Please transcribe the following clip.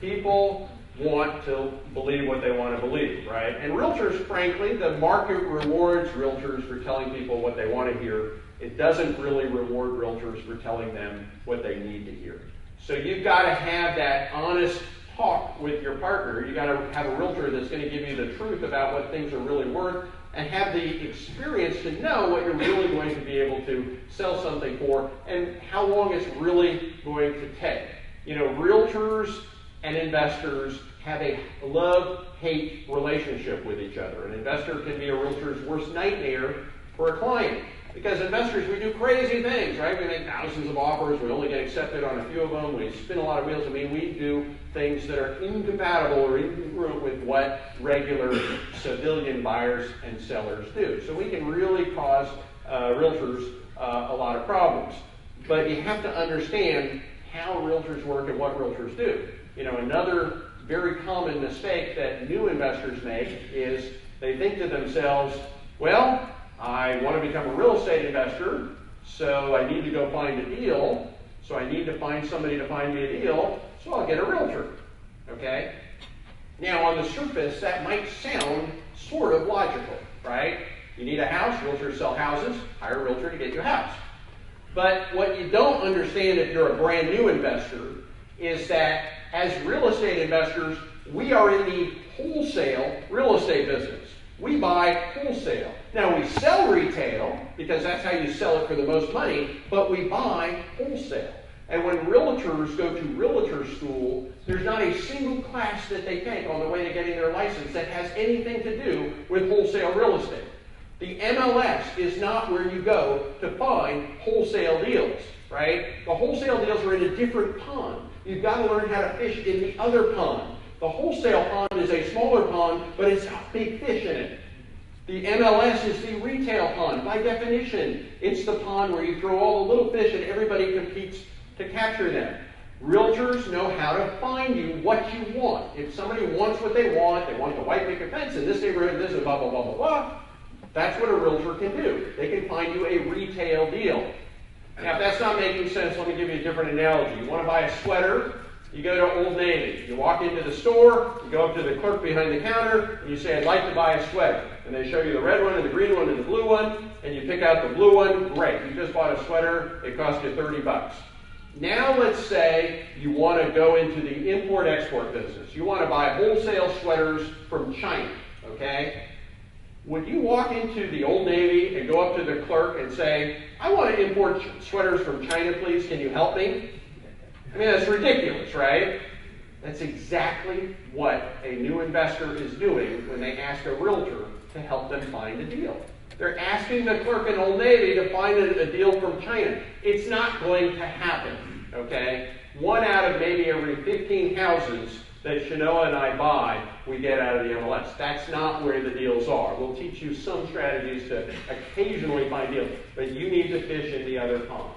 People want to believe what they want to believe, right? And realtors, frankly, the market rewards realtors for telling people what they want to hear. It doesn't really reward realtors for telling them what they need to hear. So you've got to have that honest talk with your partner. You've got to have a realtor that's going to give you the truth about what things are really worth and have the experience to know what you're really going to be able to sell something for and how long it's really going to take. You know, realtors and investors have a love-hate relationship with each other. An investor can be a realtor's worst nightmare for a client. Because investors, we do crazy things, right? We make thousands of offers, we only get accepted on a few of them, we spin a lot of wheels. I mean, we do things that are incompatible or incongruent with what regular civilian buyers and sellers do. So we can really cause realtors a lot of problems. But you have to understand how realtors work and what realtors do. You know, another very common mistake that new investors make is they think to themselves, well, I want to become a real estate investor, so I need to go find a deal, so I need to find somebody to find me a deal, so I'll get a realtor, okay? Now, on the surface, that might sound sort of logical, right? You need a house, realtors sell houses, hire a realtor to get you a house. But what you don't understand if you're a brand new investor is that as real estate investors, we are in the wholesale real estate business. We buy wholesale. Now we sell retail, because that's how you sell it for the most money, but we buy wholesale. And when realtors go to realtor school, there's not a single class that they take on the way to getting their license that has anything to do with wholesale real estate. The MLS is not where you go to find wholesale deals, right? The wholesale deals are in a different pond. You've got to learn how to fish in the other pond. The wholesale pond is a smaller pond, but it's got big fish in it. The MLS is the retail pond. By definition, it's the pond where you throw all the little fish and everybody competes to capture them. Realtors know how to find you what you want. If somebody wants what they want the white picket fence in this neighborhood, this is blah, blah, blah, blah, blah, that's what a realtor can do. They can find you a retail deal. Now, if that's not making sense, let me give you a different analogy. You want to buy a sweater, you go to Old Navy. You walk into the store, you go up to the clerk behind the counter, and you say, I'd like to buy a sweater. And they show you the red one and the green one and the blue one, and you pick out the blue one. Great, you just bought a sweater, it cost you 30 bucks. Now let's say you want to go into the import-export business. You want to buy wholesale sweaters from China, okay? Would you walk into the Old Navy and go up to the clerk and say, I want to import sweaters from China, please, can you help me? I mean, that's ridiculous, right? That's exactly what a new investor is doing when they ask a realtor to help them find a deal. They're asking the clerk in Old Navy to find a deal from China. It's not going to happen, okay? 1 out of maybe every 15 houses that Shanoa and I buy, we get out of the MLS. That's not where the deals are. We'll teach you some strategies to occasionally find deals, but you need to fish in the other pond.